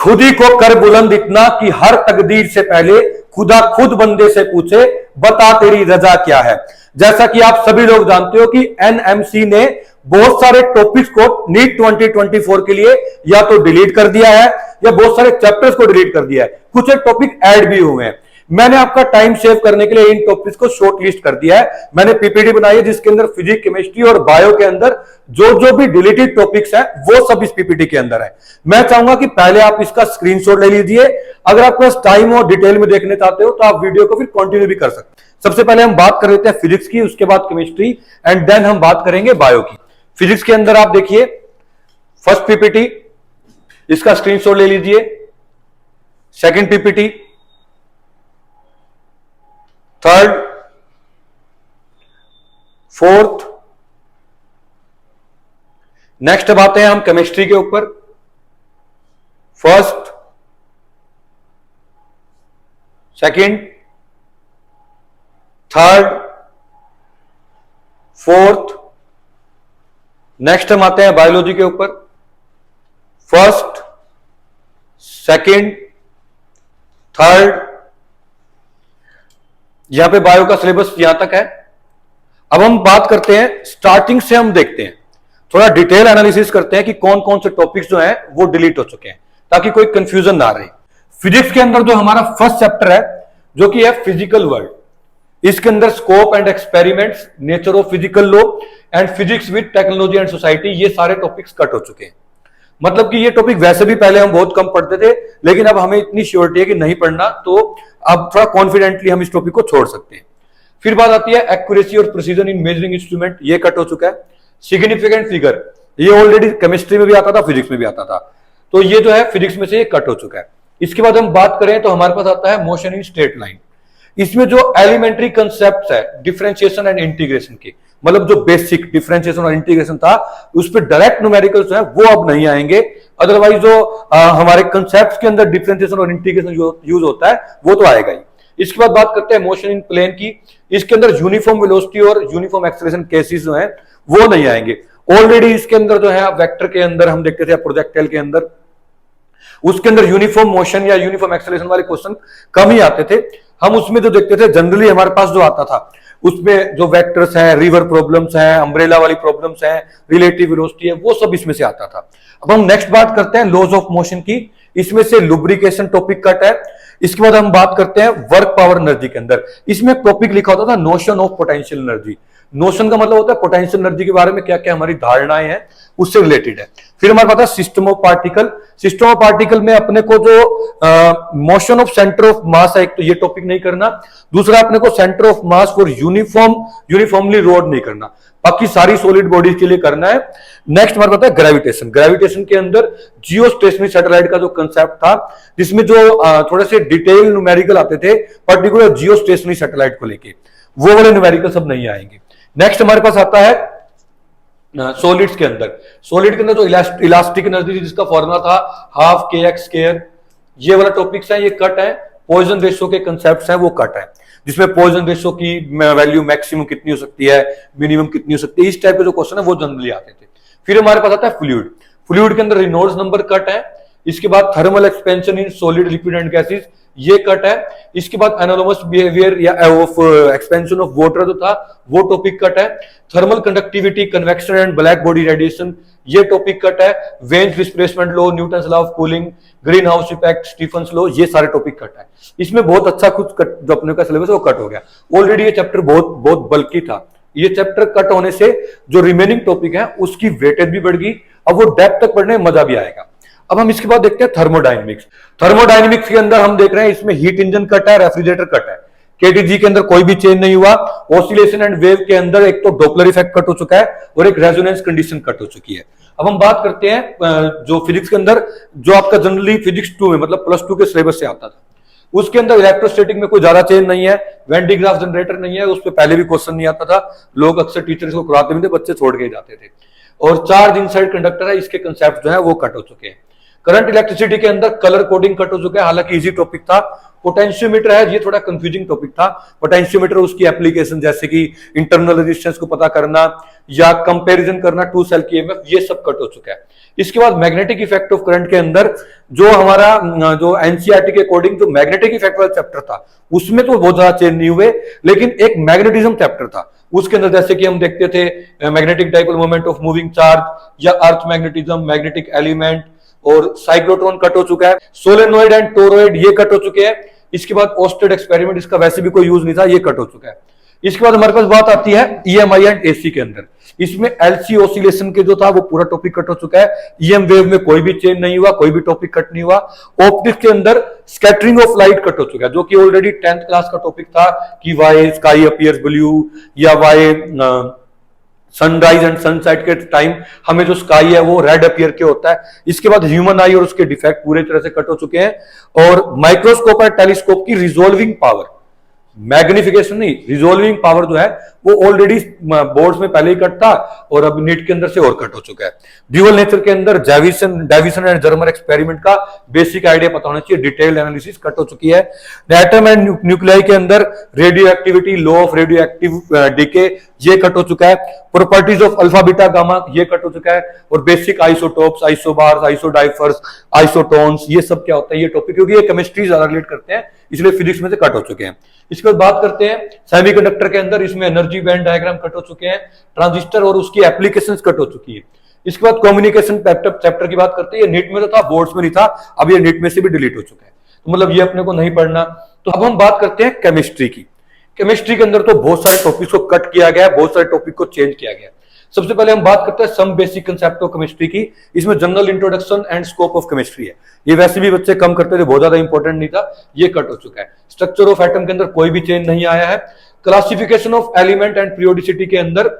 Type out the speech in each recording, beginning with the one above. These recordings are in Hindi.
खुद ही को कर बुलंद इतना कि हर तकदीर से पहले खुदा खुद बंदे से पूछे बता तेरी रजा क्या है। जैसा कि आप सभी लोग जानते हो कि एनएमसी ने बहुत सारे टॉपिक्स को नीट 2024 के लिए या तो डिलीट कर दिया है या बहुत सारे चैप्टर्स को डिलीट कर दिया है, कुछ एक टॉपिक ऐड भी हुए हैं। मैंने आपका टाइम सेव करने के लिए इन टॉपिक्स को शॉर्ट लिस्ट कर दिया है। मैंने पीपीटी बनाई है जिसके अंदर फिजिक्स, केमिस्ट्री और बायो के अंदर जो भी डिलीटेड टॉपिक्स हैं वो सब इस पीपीटी के अंदर है। मैं चाहूंगा कि पहले आप इसका स्क्रीनशॉट ले लीजिए। अगर आपके पास टाइम और डिटेल में देखने चाहते हो तो आप वीडियो को फिर कंटिन्यू भी कर सकते हैं। सबसे पहले हम बात कर लेते हैं फिजिक्स की, उसके बाद केमिस्ट्री एंड देन हम बात करेंगे बायो की। फिजिक्स के अंदर आप देखिए फर्स्ट पीपीटी, इसका स्क्रीनशॉट ले लीजिए। Second PPT, third, fourth. Next अब आते हैं हम केमिस्ट्री के ऊपर। First, second, third, fourth. Next हम आते हैं बायोलॉजी के ऊपर। First, second, third. यहां पे बायो का सिलेबस यहां तक है। अब हम बात करते हैं, स्टार्टिंग से हम देखते हैं, थोड़ा डिटेल एनालिसिस करते हैं कि कौन कौन से टॉपिक्स जो हैं वो डिलीट हो चुके हैं ताकि कोई कंफ्यूजन ना रहे। फिजिक्स के अंदर जो हमारा फर्स्ट चैप्टर है जो कि है फिजिकल वर्ल्ड, इसके अंदर scope and experiments, nature of physical law and physics with technology and society, ये सारे टॉपिक्स कट हो चुके हैं। मतलब कि ये टॉपिक वैसे भी पहले हम बहुत कम पढ़ते थे, लेकिन अब हमें इतनी श्योरिटी है कि नहीं पढ़ना, तो अब थोड़ा कॉन्फिडेंटली हम इस टॉपिक को छोड़ सकते हैं। फिर बात आती है एक्यूरेसी और प्रिसीजन इन मेजरिंग इंस्ट्रूमेंट, ये कट हो चुका है। सिग्निफिकेंट फिगर, ये ऑलरेडी केमिस्ट्री में भी आता था, फिजिक्स में भी आता था, तो ये जो है फिजिक्स में से ये कट हो चुका है। इसके बाद हम बात करें तो हमारे पास आता है मोशन इन स्ट्रेट लाइन। इसमें जो एलिमेंट्री कंसेप्ट है डिफरेंशिएशन एंड इंटीग्रेशन के, मतलब जो बेसिक डिफरेंशिएशन और इंटीग्रेशन था, उस पर डायरेक्ट न्यूमेरिकल्स है वो अब नहीं आएंगे। अदरवाइज जो हमारे कंसेप्ट के अंदर डिफरेंशिएशन और इंटीग्रेशन यूज होता है वो तो आएगा ही। इसके बाद बात करते हैं मोशन इन प्लेन की। इसके अंदर यूनिफॉर्म वेलोसिटी और यूनिफॉर्म एक्सेलरेशन केसेस जो है वो नहीं आएंगे। ऑलरेडी इसके अंदर जो है वेक्टर के अंदर हम देखते थे, प्रोजेक्टाइल के अंदर, उसके अंदर यूनिफॉर्म मोशन या यूनिफॉर्म एक्सेलरेशन वाले क्वेश्चन कम ही आते थे। हम उसमें जो देखते थे जनरली हमारे पास जो आता था उसमें जो वेक्टर्स हैं, रिवर प्रॉब्लम्स हैं, अम्ब्रेला वाली प्रॉब्लम्स हैं, रिलेटिव वेलोसिटी है, वो सब इसमें से आता था। अब हम नेक्स्ट बात करते हैं लॉज ऑफ मोशन की। इसमें से लुब्रिकेशन टॉपिक कट है। इसके बाद हम बात करते हैं वर्क पावर एनर्जी के अंदर। इसमें टॉपिक लिखा होता था notion of potential energy. Notion का मतलब होता है पोटेंशियल एनर्जी के बारे में क्या क्या हमारी धारणाएं हैं उससे रिलेटेड है। फिर हमारे पास है system of particle. System of particle में अपने को जो motion of centre of mass है, एक तो ये टॉपिक नहीं करना, दूसरा अपने को centre of mass for uniformly road नहीं करना, बाकी सारी सॉलिड बॉडीज के लिए करना है। नेक्स्ट हमारे पास है ग्रेविटेशन। ग्रेविटेशन के अंदर जियो स्टेशनरी सैटेलाइट का जो कंसेप्ट था, जिसमें जो थोड़े से डिटेल न्यूमेरिकल आते थे पर्टिकुलर जियो स्टेशनरी सैटेलाइट को लेके, वो वाले न्यूमेरिकल सब नहीं आएंगे। नेक्स्ट हमारे पास आता है सॉलिड्स के अंदर। सॉलिड के अंदर जो इलास्टिक एनर्जी जिसका फॉर्मूला था हाफ के एक्स स्क्वायर, ये वाला टॉपिक्स है, ये कट है। पॉइजन रेशियो के कंसेप्ट्स हैं वो कट है, जिसमें पॉइजन रेशियो की वैल्यू मैक्सिमम कितनी हो सकती है, मिनिमम कितनी हो सकती है, इस टाइप के जो क्वेश्चन है वो जनरली आते थे। फिर हमारे पास आता है फ्लूइड। फ्लूइड के अंदर रेनॉल्ड्स नंबर कट है। इसके बाद thermal expansion in solid, liquid and gases, ये कट है। इसके बाद एनालोमस बिहेवियर या ऑफ एक्सपेंशन ऑफ वाटर जो था वो टॉपिक कट है। Thermal conductivity, convection and black body radiation, ये टॉपिक कट है। Wien's displacement law, Newton's law of cooling, green house effect, Stefan's law, ये सारे टॉपिक कट है। इसमें बहुत अच्छा कुछ कट जो अपने का सिलेबस है वो कट हो गया। ऑलरेडी ये चैप्टर बहुत बल्कि था। ये चैप्टर कट होने से जो रिमेनिंग टॉपिक है उसकी वेटेज भी बढ़ गई, अब वो डेप्थ तक पढ़ने में मजा भी आएगा। अब हम इसके बाद देखते हैं थर्मोडायनेमिक्स। थर्मोडायनेमिक्स के अंदर हम देख रहे हैं इसमें हीट इंजन कट है, रेफ्रिजरेटर कट है। केटीजी के अंदर कोई भी चेंज नहीं हुआ। ऑसिलेशन एंड वेव के अंदर एक तो डॉपलर इफेक्ट कट हो चुका है और एक रेजोनेंस कंडीशन कट हो चुकी है। अब हम बात करते हैं जो फिजिक्स के अंदर जो आपका जनरली फिजिक्स 2 में मतलब +2 के सिलेबस से आता था, उसके अंदर इलेक्ट्रोस्टैटिक में कोई ज्यादा चेंज नहीं है। वेन डी ग्राफ जनरेटर नहीं है, उस पर पहले भी क्वेश्चन नहीं आता था, लोग अक्सर टीचर्स को कराते भी थे, बच्चे छोड़ के जाते थे। और चार्ज इनसाइड कंडक्टर है, इसके कंसेप्ट जो है वो कट हो चुके हैं। करंट इलेक्ट्रिसिटी के अंदर कलर कोडिंग कट हो चुका है, हालांकि इजी टॉपिक था। पोटेंशियोमीटर है, ये थोड़ा कंफ्यूजिंग टॉपिक था। पोटेंशियोमीटर उसकी एप्लीकेशन जैसे कि इंटरनल रेजिस्टेंस को पता करना या कंपैरिजन करना टू सेल की ईएमएफ, ये सब कट हो चुका है। इसके बाद मैग्नेटिक इफेक्ट ऑफ करंट के अंदर जो हमारा जो एनसीईआरटी के अकॉर्डिंग जो मैग्नेटिक इफेक्ट वाला चैप्टर था उसमें तो बहुत ज्यादा चेंज नहीं हुए, लेकिन एक मैग्नेटिज्म चैप्टर था उसके अंदर जैसे कि हम देखते थे magnetic dipole moment of moving charge या अर्थ मैग्नेटिज्म, मैग्नेटिक एलिमेंट और साइक्लोट्रॉन कट हो चुका है। सोलेनोइड एंड टोरॉइड ये कट हो चुके हैं। इसके बाद ओस्टेड एक्सपेरिमेंट, इसका वैसे भी कोई यूज नहीं था, ये कट हो चुका है। इसके बाद हमारे पास बात आती है ईएमआई एंड एसी के अंदर। इसमें एलसी ऑसिलेशन के जो था वो पूरा टॉपिक कट हो चुका है। ईएम वेव में कोई भी चेंज नहीं हुआ, कोई भी टॉपिक कट नहीं हुआ। ऑप्टिक्स के अंदर स्कैटरिंग ऑफ लाइट कट हो चुका है, जो कि ऑलरेडी 10th क्लास का टॉपिक था कि वाई स्काई अपीयर्स ब्लू या वाई सनराइज एंड सनसेट के टाइम हमें जो स्काई है वो रेड अपीयर के होता है। इसके बाद ह्यूमन आई और उसके डिफेक्ट पूरी तरह से कट हो चुके हैं। और माइक्रोस्कोप और टेलीस्कोप की रिजोल्विंग पावर, मैग्निफिकेशन नहीं, रिजोल्विंग पावर जो है वो ऑलरेडी बोर्ड्स में पहले ही कट था और अब नीट के अंदर से और कट हो चुका है। ड्यूअल नेचर के अंदर डेविसन एंड जर्मर एक्सपेरिमेंट का बेसिक आइडिया पता होना चाहिए, डिटेल्ड एनालिसिस कट हो चुकी है। एटम एंड न्यूक्लियाई के अंदर radio activity, law of radio active decay, ये कट हो चुका है। Properties of alpha beta gamma, ये कट हो चुका है। और basic isotopes, isobars, isodiaphers, isotones, ये सब क्या होता है ये टॉपिक, क्योंकि ये केमिस्ट्री ज्यादा रिलेट करते हैं इसलिए फिजिक्स में से कट हो चुके हैं। इसके बाद बात करते हैं सेमीकंडक्टर के अंदर, इसमें एनर्जी बैंड डायग्राम कट हो चुके हैं, ट्रांजिस्टर और उसकी एप्लीकेशंस कट हो चुकी है। इसके बाद कम्युनिकेशन चैप्टर की बात करते हैं, ये नीट में तो था, बोर्ड्स में नहीं था, अब ये नीट में से भी डिलीट हो चुका है, तो मतलब ये अपने को नहीं पढ़ना। तो अब हम बात करते हैं केमिस्ट्री की। केमिस्ट्री के अंदर तो बहुत सारे टॉपिक्स को कट किया गया, बहुत सारे टॉपिक को चेंज किया गया। सबसे पहले हम बात करते हैं some basic concept of chemistry की। इसमें general introduction and scope of chemistry है, ये वैसे भी बच्चे कम करते थे, बहुत ज्यादा इंपॉर्टेंट नहीं था, ये कट हो चुका है। स्ट्रक्चर ऑफ एटम के अंदर कोई भी चेंज नहीं आया है। Classification of element and periodicity के अंदर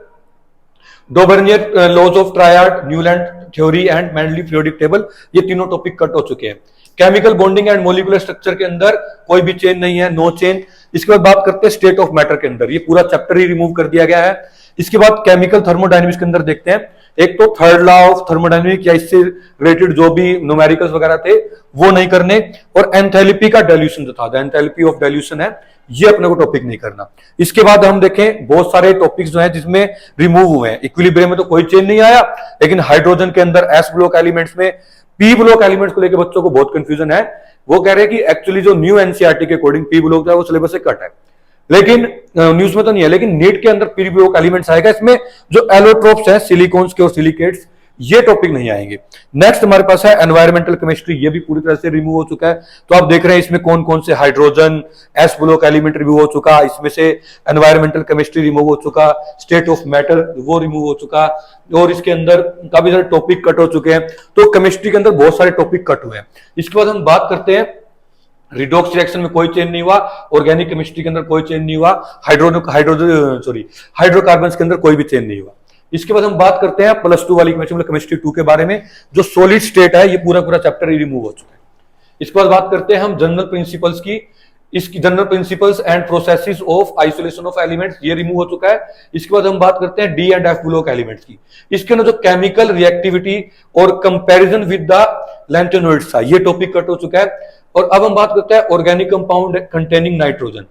Dobereiner laws of triad, Newland theory and Mendeleev periodic table, ये तीनों टॉपिक कट हो चुके हैं। Chemical bonding and molecular structure के अंदर कोई भी चेंज नहीं है, नो चेंज। इसके बाद बात करते हैं स्टेट ऑफ मैटर के अंदर, ये पूरा चैप्टर ही रिमूव कर दिया गया है। इसके बाद केमिकल थर्मोडायनेमिक्स के अंदर देखते हैं, एक तो थर्ड लॉ ऑफ थर्मोडायनेमिक्स या इससे रिलेटेड जो भी न्यूमेरिकल्स वगैरह थे वो नहीं करने, और एंथैल्पी का डाइल्यूशन जो था, एंथैल्पी ऑफ डाइल्यूशन है, ये अपने को टॉपिक नहीं करना। इसके बाद हम देखें बहुत सारे टॉपिक्स जो हैं जिसमें रिमूव हुए हैं। इक्विलिब्रियम में तो कोई चेंज नहीं आया, लेकिन हाइड्रोजन के अंदर एस ब्लॉक एलिमेंट्स में, पी ब्लॉक एलिमेंट्स को लेकर बच्चों को बहुत कंफ्यूजन है। वो कह रहे हैं कि एक्चुअली जो न्यू एनसीईआरटी के अकॉर्डिंग पी ब्लॉक जो है वो सिलेबस से कट है, लेकिन न्यूज में तो नहीं है, लेकिन नीट के अंदर पी ब्लॉक एलिमेंट्स आएगा। इसमें जो एलोट्रोप्स हैं, सिलिकॉन्स के और सिलिकेट्स, ये टॉपिक नहीं आएंगे। नेक्स्ट हमारे पास है एनवायरमेंटल केमिस्ट्री, ये भी पूरी तरह से रिमूव हो चुका है। तो आप देख रहे हैं इसमें कौन कौन से hydrogen, S block element remove हो चुका, इसमें से एनवायरमेंटल केमिस्ट्री रिमूव हो चुका, स्टेट ऑफ मैटर वो रिमूव हो चुका, और इसके अंदर काफी सारे टॉपिक कट हो चुके हैं। तो केमिस्ट्री के अंदर बहुत सारे टॉपिक कट हुए हैं। इसके बाद हम बात करते हैं रिडॉक्स रिएक्शन में कोई चेंज नहीं हुआ, ऑर्गेनिक केमिस्ट्री के अंदर कोई चेंज नहीं हुआ, हाइड्रोकार्बन के अंदर कोई भी चेंज नहीं हुआ। इसके बाद हम बात करते हैं +2 वाली केमिस्ट्री, मतलब केमिस्ट्री 2 के बारे में, जो सॉलिड स्टेट है, ये पूरा पूरा चैप्टर ही रिमूव हो चुका है। इसके बाद बात करते हैं हम जनरल प्रिंसिपल्स की। इसकी general principles and processes of isolation of elements, ये रिमूव हो चुका है। इसके बाद हम बात करते हैं D and F block elements की। इसके अंदर जो केमिकल रिएक्टिविटी और कंपैरिजन विद द लैंथेनोइड्स था, ये टॉपिक कट हो चुका है। और अब हम बात करते हैं ऑर्गेनिक कंपाउंड कंटेनिंग नाइट्रोजन।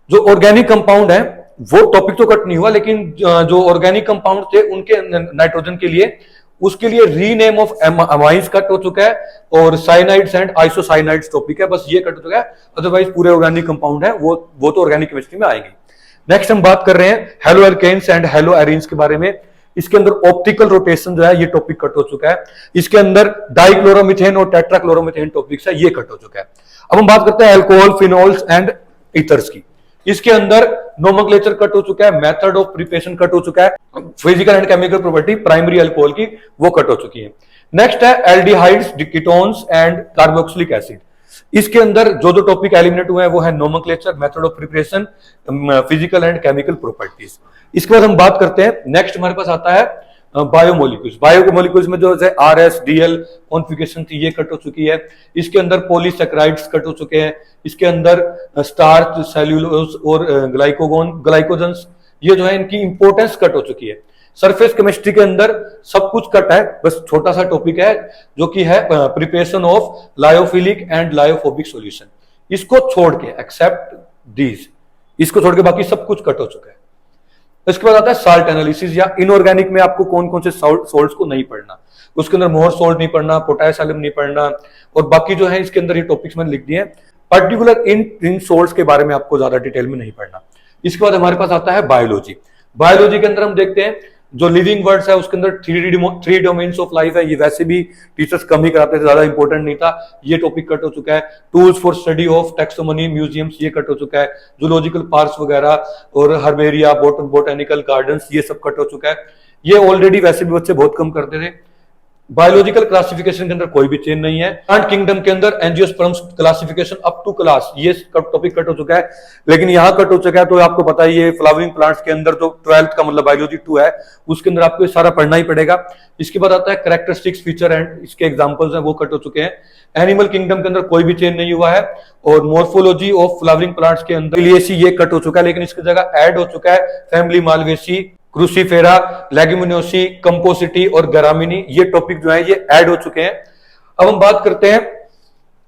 जो ऑर्गेनिक कंपाउंड है वो टॉपिक तो कट नहीं हुआ, लेकिन जो ऑर्गेनिक कंपाउंड थे उनके नाइट्रोजन के लिए, उसके लिए रीनेम ऑफ अमाइंस कट हो चुका है, और साइनाइड्स एंड आइसोसाइनाइड्स टॉपिक है, बस ये कट हो चुका है। अदरवाइज पूरे ऑर्गेनिक कंपाउंड है वो तो ऑर्गेनिक केमिस्ट्री में आएंगे। नेक्स्ट हम बात कर रहे हैं haloalkanes and haloarenes के बारे में। इसके अंदर ऑप्टिकल रोटेशन जो है ये टॉपिक कट हो चुका है। इसके अंदर डाइक्लोरोमीथेन और टेट्राक्लोरोमीथेन टॉपिक्स है, ये कट हो चुका है। अब हम बात करते हैं अल्कोहल, फिनोल्स एंड ईथर्स की। इसके अंदर नोमेनक्लेचर कट हो चुका है, मेथड ऑफ प्रिपरेशन कट हो चुका है, physical and chemical property primary alcohol की वो कट हो चुकी है। नेक्स्ट है aldehydes, ketones and carboxylic acid. इसके अंदर जो जो टॉपिक एलिमिनेट हुए हैं वो है nomenclature, method of preparation, physical and chemical properties. इसके बाद हम बात करते हैं, नेक्स्ट हमारे पास आता है बायोमोलिक्यूल्स। बायोमोलिक्यूल्स में जो है RS-DL कॉन्फ़िगरेशन थी ये कट हो चुकी है। इसके अंदर पॉलीसैकेराइड्स कट हो चुके हैं। इसके अंदर स्टार्च, सेल्यूलोज और ग्लाइकोजन्स, ये जो है इनकी इंपॉर्टेंस कट हो चुकी है। सरफेस केमिस्ट्री के अंदर सब कुछ कट है, बस छोटा सा टॉपिक है जो कि है preparation of lyophilic and lyophobic solution. इसको छोड़ के एक्सेप्ट दीज, इसको छोड़ के बाकी सब कुछ कट हो चुका है। इसके बाद आता है साल्ट एनालिसिस, या इनऑर्गेनिक में आपको कौन कौन से सोल्ट्स को नहीं पढ़ना, उसके अंदर मोर सोल्ट नहीं पढ़ना, पोटेशियम नहीं पढ़ना, और बाकी जो है इसके अंदर ये टॉपिक्स मैंने लिख दिए हैं। पर्टिकुलर इन सोल्ट्स के बारे में आपको ज्यादा डिटेल में नहीं पढ़ना। इसके बाद हमारे पास आता है बायोलॉजी। बायोलॉजी के अंदर हम देखते हैं जो लिविंग वर्ड्स है उसके अंदर थ्री डोमेन्स ऑफ लाइफ है, ये वैसे भी टीचर्स कम ही कराते थे, ज्यादा इंपॉर्टेंट नहीं था, ये टॉपिक कट हो चुका है। Tools for study of taxonomy, museums, ये कट हो चुका है। जूलॉजिकल पार्क्स वगैरह और हर्बेरिया, बोटेनिकल गार्डन्स, ये सब कट हो चुका है। ये ऑलरेडी वैसे भी बच्चे बहुत कम करते थे। बायोलॉजिकल क्लासिफिकेशन के अंदर कोई भी चेंज नहीं है। प्लांट किंगडम के अंदर angiosperms classification up to class, ये टॉपिक कट हो चुका है, लेकिन यहां कट हो चुका है तो आपको पता ही है फ्लावरिंग प्लांट्स के अंदर जो 12th का मतलब बायोलॉजी 2 है उसके अंदर आपको सारा पढ़ना ही पड़ेगा। इसके बाद आता है कैरेक्टरिस्टिक्स, फीचर एंड इसके एग्जांपल्स हैं, वो कट हो चुके हैं। एनिमल किंगडम के अंदर कोई भी चेंज नहीं हुआ है, और मॉर्फोलॉजी ऑफ फ्लावरिंग प्लांट्स के अंदर ये कट हो चुका है, लेकिन इसकी जगह ऐड हो चुका है फैमिली मालवेसी, क्रूसीफेरा, लेग्यूमिनोसी, कंपोसिटी और ग्रामिनी, ये टॉपिक जो है ये ऐड हो चुके हैं। अब हम बात करते हैं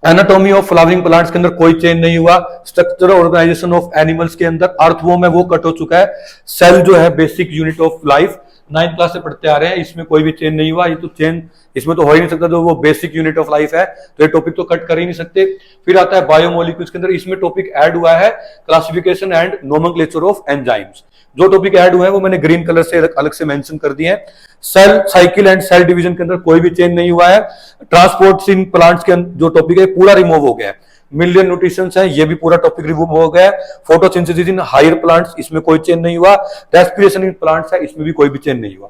एनाटॉमी ऑफ फ्लावरिंग प्लांट्स के अंदर कोई चेंज नहीं हुआ। स्ट्रक्चर ऑर्गेनाइजेशन ऑफ एनिमल्स के अंदर अर्थवॉर्म है वो कट हो चुका है। सेल जो है basic unit of life 9th class से पढ़ते आ रहे हैं, इसमें कोई भी चेंज नहीं हुआ। ये तो चेंज इसमें तो हो ही नहीं सकता, जो वो बेसिक यूनिट ऑफ लाइफ है, तो ये टॉपिक तो कट कर ही नहीं सकते। फिर आता है बायोमोलिक्यूल्स के अंदर, इसमें टॉपिक ऐड हुआ है classification and nomenclature of enzymes. जो टॉपिक ऐड हुए हैं वो मैंने ग्रीन कलर से अलग से मेंशन कर दिए हैं। Cell cycle and cell division के अंदर कोई भी चेंज नहीं हुआ है। ट्रांसपोर्ट इन प्लांट्स के जो टॉपिक है पूरा रिमूव हो गया है। मिलियन न्यूट्रिशंस है, ये भी पूरा टॉपिक रिमूव हो गया है। फोटोसिंथेसिस इन हायर प्लांट्स, इसमें कोई चेंज नहीं हुआ। रेस्पिरेशन इन प्लांट्स है, इसमें भी कोई भी चेंज नहीं हुआ।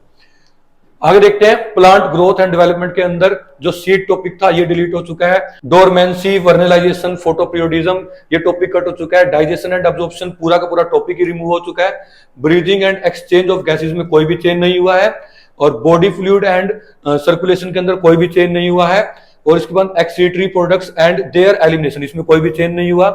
आगे देखते हैं प्लांट ग्रोथ एंड डेवलपमेंट के अंदर जो सीड टॉपिक था ये डिलीट हो चुका है। डोरमेंसी, वर्नलाइजेशन, फोटोपीरियोडिज्म, ये टॉपिक कट हो चुका है। डाइजेशन एंड एब्जॉर्प्शन पूरा का पूरा टॉपिक ही रिमूव हो चुका है। Breathing and exchange of gases में कोई भी चेंज नहीं हुआ है, और बॉडी फ्लूइड एंड सर्कुलेशन के अंदर कोई भी चेंज नहीं हुआ है। और इसके बाद excretory products and there elimination, इसमें कोई भी चेंज नहीं हुआ।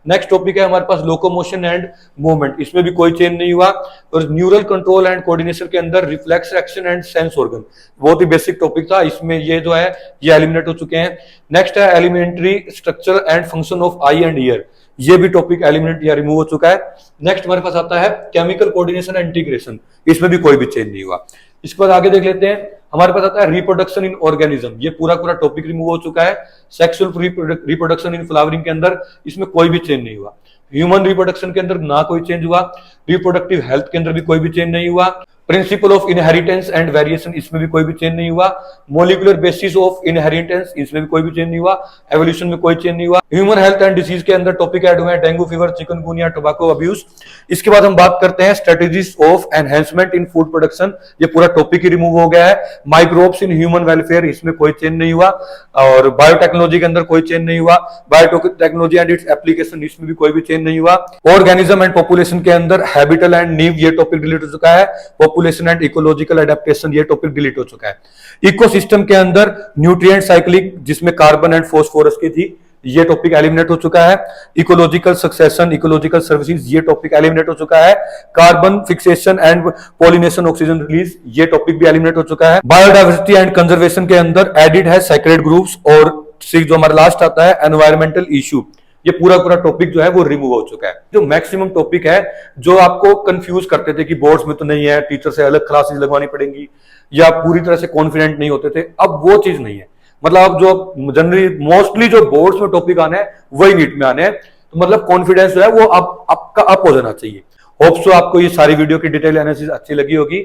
नेक्स्ट टॉपिक है हमारे पास लोकोमोशन एंड मूवमेंट, इसमें भी कोई चेंज नहीं हुआ। और न्यूरल कंट्रोल एंड कोऑर्डिनेशन के अंदर reflex action and sense organ, बहुत ही बेसिक टॉपिक था, इसमें ये जो है ये एलिमिनेट हो चुके हैं। नेक्स्ट है elementary structure and function of eye and ear, ये भी टॉपिक एलिमिनेट या रिमूव हो चुका है। नेक्स्ट हमारे पास आता है केमिकल कोऑर्डिनेशन एंड इंटीग्रेशन, इसमें भी कोई भी चेंज नहीं हुआ। इसके बाद आगे देख लेते हैं, हमारे पास आता है रिप्रोडक्शन इन ऑर्गेनिज्म, ये पूरा पूरा टॉपिक रिमूव हो चुका है। सेक्सुअल रिप्रोडक्शन इन फ्लावरिंग के अंदर इसमें कोई भी चेंज नहीं हुआ। ह्यूमन रिप्रोडक्शन के अंदर ना कोई चेंज हुआ। रिप्रोडक्टिव हेल्थ के अंदर भी कोई भी चेंज नहीं हुआ। Principle of inheritance and variation, इसमें भी कोई भी चेंज नहीं हुआ। मॉलिक्यूलर बेसिस ऑफ इनहेरिटेंस, इसमें भी कोई भी चेंज नहीं हुआ। एवोल्यूशन में कोई चेंज नहीं हुआ। ह्यूमन हेल्थ एंड डिसीज के अंदर टॉपिक ऐड हुए हैं dengue fever, chikungunya, tobacco abuse. इसके बाद हम बात करते हैं strategies of enhancement in food production, ये पूरा टॉपिक ही रिमूव हो गया है। माइक्रोब्स इन ह्यूमन वेलफेयर, इसमें कोई चेंज नहीं हुआ। और बायोटेक्नोलॉजी के अंदर कोई चेंज नहीं हुआ। बायोटेक्नोलॉजी एंड इट्स एप्लीकेशन, इसमें भी कोई भी चेंज नहीं हुआ। ऑर्गेनिज्म एंड पॉपुलेशन के अंदर हैबिटल एंड नीव, ये टॉपिक डिलीट हो चुका है। पॉपुलेशन एंड इकोलॉजिकल एडेप्टेशन, ये टॉपिक डिलीट हो चुका है। इकोसिस्टम के अंदर न्यूट्रिएंट साइक्लिंग, जिसमें कार्बन एंड फास्फोरस की थी, ये टॉपिक एलिमिनेट हो चुका है। इकोलॉजिकल सक्सेशन, इकोलॉजिकल सर्विसेज, ये टॉपिक एलिमिनेट हो चुका है। Carbon fixation and pollination, oxygen release, ये टॉपिक भी एलिमिनेट हो चुका है। बायोडाइवर्सिटी एंड कंजर्वेशन के अंदर एडिड है सेक्रेड ग्रुप्स, और जो हमारा लास्ट आता है एनवायरमेंटल इशू, ये पूरा पूरा टॉपिक जो है वो रिमूव हो चुका है। जो मैक्सिमम टॉपिक है जो आपको कंफ्यूज करते थे कि बोर्ड्स में तो नहीं है, टीचर से अलग क्लासेस लगवानी पड़ेंगी, या पूरी तरह से कॉन्फिडेंट नहीं होते थे, अब वो चीज नहीं है। मतलब अब जो जनरली मोस्टली जो बोर्ड्स में टॉपिक आने हैं वही नीट में आने हैं, तो मतलब कॉन्फिडेंस जो है वो आपका अप हो जाना चाहिए। होप सो आपको ये सारी वीडियो की डिटेल एनालिसिस अच्छी लगी होगी।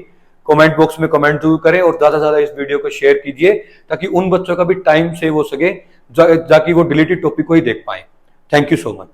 कमेंट बॉक्स में कमेंट जरूर करें, और ज्यादा से ज्यादा इस वीडियो को शेयर कीजिए, ताकि उन बच्चों का भी टाइम सेव हो सके जाकि वो डिलीटेड टॉपिक को ही देख पाए। Thank you so much.